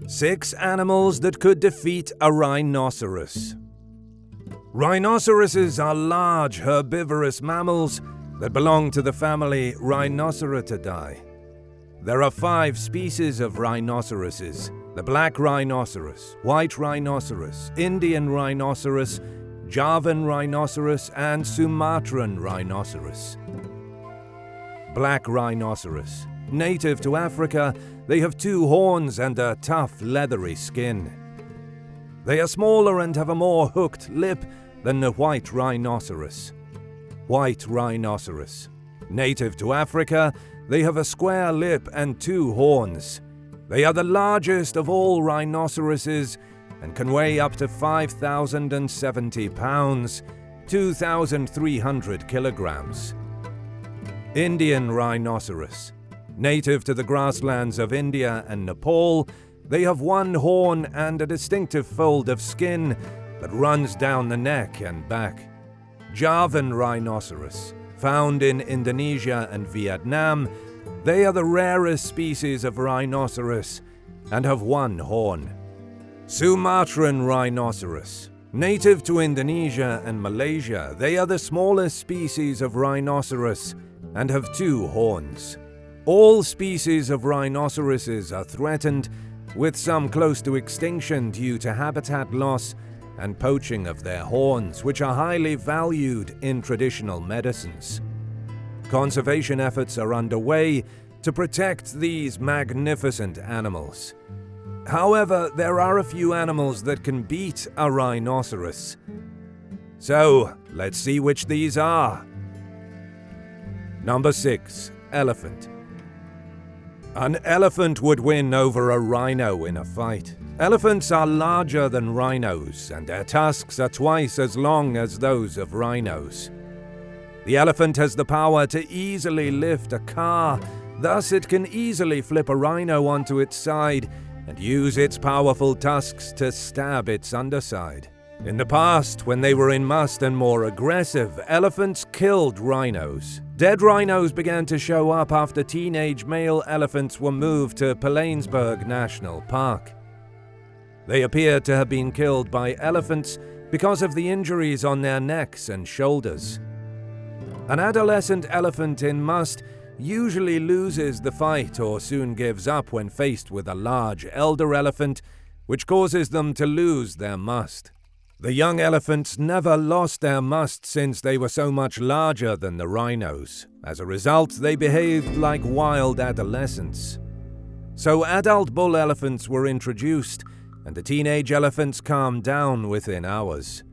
6 animals that could defeat a rhinoceros. Rhinoceroses are large herbivorous mammals that belong to the family Rhinocerotidae. There are 5 species of rhinoceroses: the black rhinoceros, white rhinoceros, Indian rhinoceros, Javan rhinoceros, and Sumatran rhinoceros. Black rhinoceros. Native to Africa, they have 2 horns and a tough, leathery skin. They are smaller and have a more hooked lip than the white rhinoceros. White rhinoceros. Native to Africa, they have a square lip and 2 horns. They are the largest of all rhinoceroses and can weigh up to 5,070 pounds, 2,300 kilograms. Indian rhinoceros. Native to the grasslands of India and Nepal, they have 1 horn and a distinctive fold of skin that runs down the neck and back. Javan rhinoceros. Found in Indonesia and Vietnam, they are the rarest species of rhinoceros and have 1 horn. Sumatran rhinoceros. Native to Indonesia and Malaysia, they are the smallest species of rhinoceros and have 2 horns. All species of rhinoceroses are threatened, with some close to extinction due to habitat loss and poaching of their horns, which are highly valued in traditional medicines. Conservation efforts are underway to protect these magnificent animals. However, there are a few animals that can beat a rhinoceros. So, let's see which these are. Number 6. Elephant. An elephant would win over a rhino in a fight. Elephants are larger than rhinos, and their tusks are twice as long as those of rhinos. The elephant has the power to easily lift a car, thus it can easily flip a rhino onto its side and use its powerful tusks to stab its underside. In the past, when they were in must and more aggressive, elephants killed rhinos. Dead rhinos began to show up after teenage male elephants were moved to Pilanesberg National Park. They appeared to have been killed by elephants because of the injuries on their necks and shoulders. An adolescent elephant in must usually loses the fight or soon gives up when faced with a large elder elephant, which causes them to lose their must. The young elephants never lost their must since they were so much larger than the rhinos. As a result, they behaved like wild adolescents. So adult bull elephants were introduced, and the teenage elephants calmed down within hours.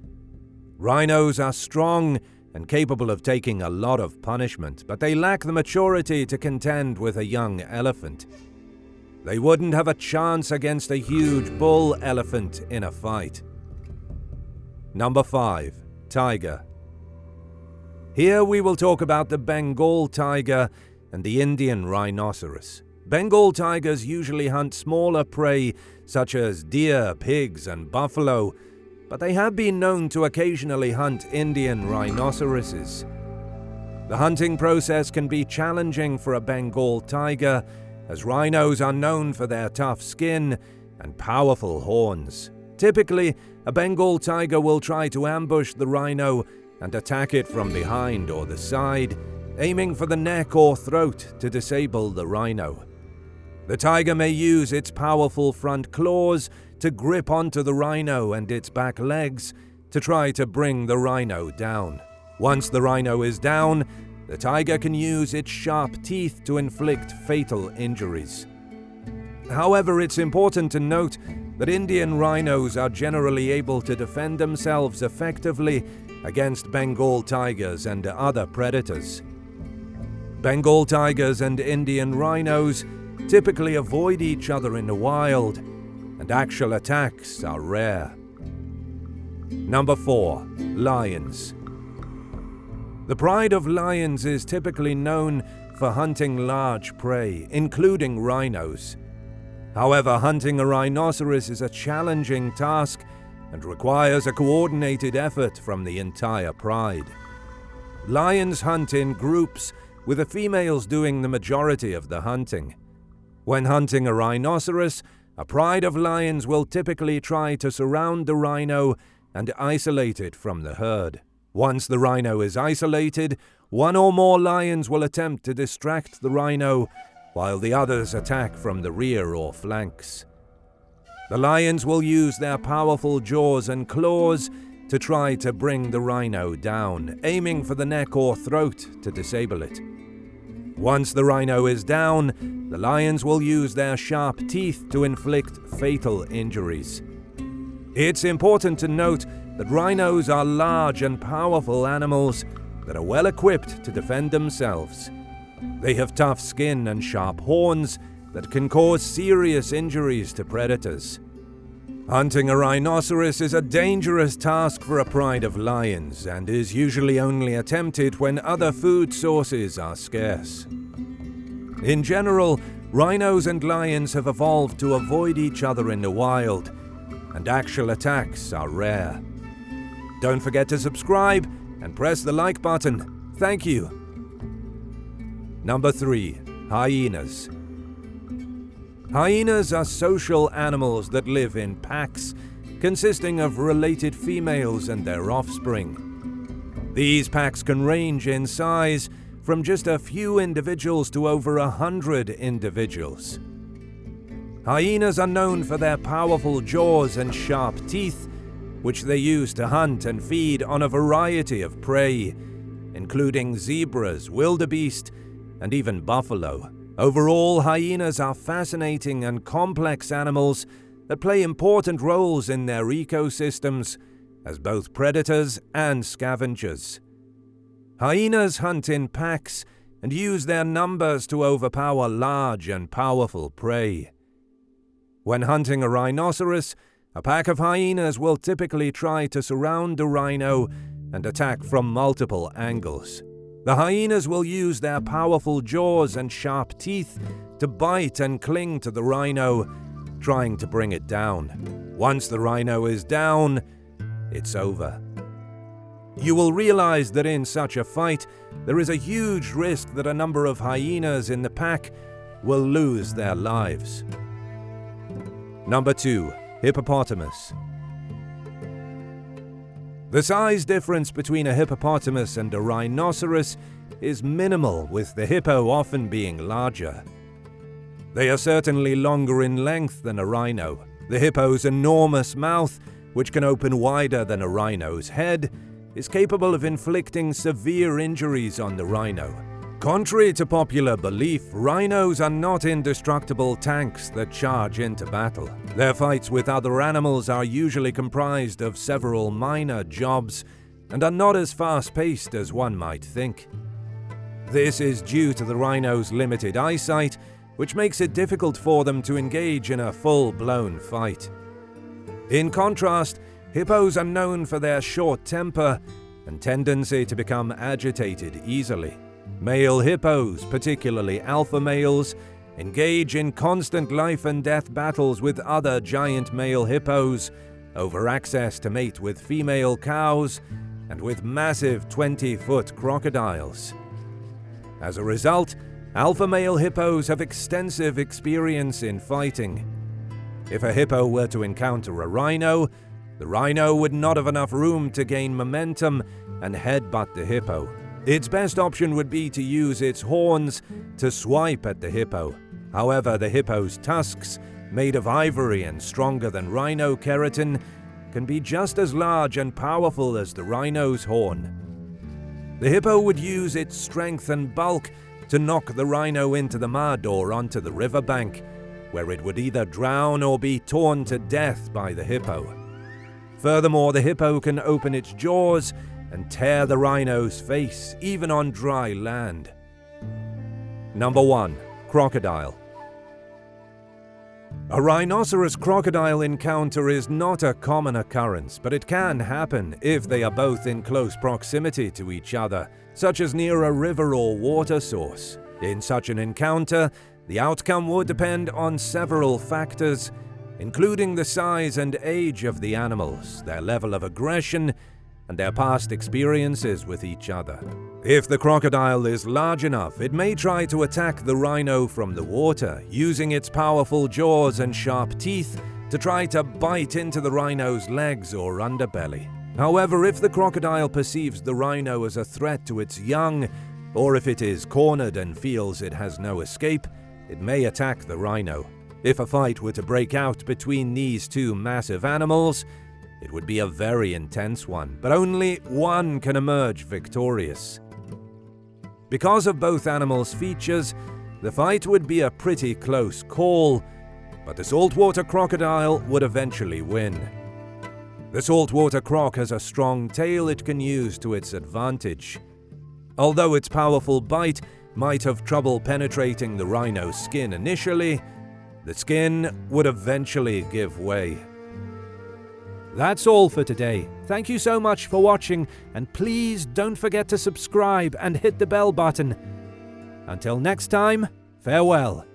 Rhinos are strong and capable of taking a lot of punishment, but they lack the maturity to contend with a young elephant. They wouldn't have a chance against a huge bull elephant in a fight. Number 5. Tiger. Here we will talk about the Bengal tiger and the Indian rhinoceros. Bengal tigers usually hunt smaller prey such as deer, pigs, and buffalo, but they have been known to occasionally hunt Indian rhinoceroses. The hunting process can be challenging for a Bengal tiger, as rhinos are known for their tough skin and powerful horns. Typically, a Bengal tiger will try to ambush the rhino and attack it from behind or the side, aiming for the neck or throat to disable the rhino. The tiger may use its powerful front claws to grip onto the rhino and its back legs to try to bring the rhino down. Once the rhino is down, the tiger can use its sharp teeth to inflict fatal injuries. However, it's important to note that Indian rhinos are generally able to defend themselves effectively against Bengal tigers and other predators. Bengal tigers and Indian rhinos typically avoid each other in the wild, and actual attacks are rare. Number 4. Lions. The pride of lions is typically known for hunting large prey, including rhinos. However, hunting a rhinoceros is a challenging task and requires a coordinated effort from the entire pride. Lions hunt in groups, with the females doing the majority of the hunting. When hunting a rhinoceros, A pride of lions will typically try to surround the rhino and isolate it from the herd. Once the rhino is isolated, one or more lions will attempt to distract the rhino, while the others attack from the rear or flanks. The lions will use their powerful jaws and claws to try to bring the rhino down, aiming for the neck or throat to disable it. Once the rhino is down, the lions will use their sharp teeth to inflict fatal injuries. It's important to note that rhinos are large and powerful animals that are well equipped to defend themselves. They have tough skin and sharp horns that can cause serious injuries to predators. Hunting a rhinoceros is a dangerous task for a pride of lions and is usually only attempted when other food sources are scarce. In general, rhinos and lions have evolved to avoid each other in the wild, and actual attacks are rare. Don't forget to subscribe and press the like button. Thank you. Number 3. Hyenas. Hyenas are social animals that live in packs, consisting of related females and their offspring. These packs can range in size from just a few individuals to over 100 individuals. Hyenas are known for their powerful jaws and sharp teeth, which they use to hunt and feed on a variety of prey, including zebras, wildebeest, and even buffalo. Overall, hyenas are fascinating and complex animals that play important roles in their ecosystems as both predators and scavengers. Hyenas hunt in packs and use their numbers to overpower large and powerful prey. When hunting a rhinoceros, a pack of hyenas will typically try to surround the rhino and attack from multiple angles. The hyenas will use their powerful jaws and sharp teeth to bite and cling to the rhino, trying to bring it down. Once the rhino is down, it's over. You will realize that in such a fight, there is a huge risk that a number of hyenas in the pack will lose their lives. Number 2. Hippopotamus. The size difference between a hippopotamus and a rhinoceros is minimal, with the hippo often being larger. They are certainly longer in length than a rhino. The hippo's enormous mouth, which can open wider than a rhino's head, is capable of inflicting severe injuries on the rhino. Contrary to popular belief, rhinos are not indestructible tanks that charge into battle. Their fights with other animals are usually comprised of several minor jobs and are not as fast-paced as one might think. This is due to the rhino's limited eyesight, which makes it difficult for them to engage in a full-blown fight. In contrast, hippos are known for their short temper and tendency to become agitated easily. Male hippos, particularly alpha males, engage in constant life and death battles with other giant male hippos over access to mate with female cows and with massive 20-foot crocodiles. As a result, alpha male hippos have extensive experience in fighting. If a hippo were to encounter a rhino, the rhino would not have enough room to gain momentum and headbutt the hippo. Its best option would be to use its horns to swipe at the hippo. However, the hippo's tusks, made of ivory and stronger than rhino keratin, can be just as large and powerful as the rhino's horn. The hippo would use its strength and bulk to knock the rhino into the mud or onto the riverbank, where it would either drown or be torn to death by the hippo. Furthermore, the hippo can open its jaws and tear the rhino's face, even on dry land. Number 1. Crocodile. A rhinoceros-crocodile encounter is not a common occurrence, but it can happen if they are both in close proximity to each other, such as near a river or water source. In such an encounter, the outcome would depend on several factors, including the size and age of the animals, their level of aggression, and their past experiences with each other. If the crocodile is large enough, it may try to attack the rhino from the water, using its powerful jaws and sharp teeth to try to bite into the rhino's legs or underbelly. However, if the crocodile perceives the rhino as a threat to its young, or if it is cornered and feels it has no escape, it may attack the rhino. If a fight were to break out between these two massive animals, it would be a very intense one, but only one can emerge victorious. Because of both animals' features, the fight would be a pretty close call, but the saltwater crocodile would eventually win. The saltwater croc has a strong tail it can use to its advantage. Although its powerful bite might have trouble penetrating the rhino's skin initially, the skin would eventually give way. That's all for today. Thank you so much for watching, and please don't forget to subscribe and hit the bell button. Until next time, farewell.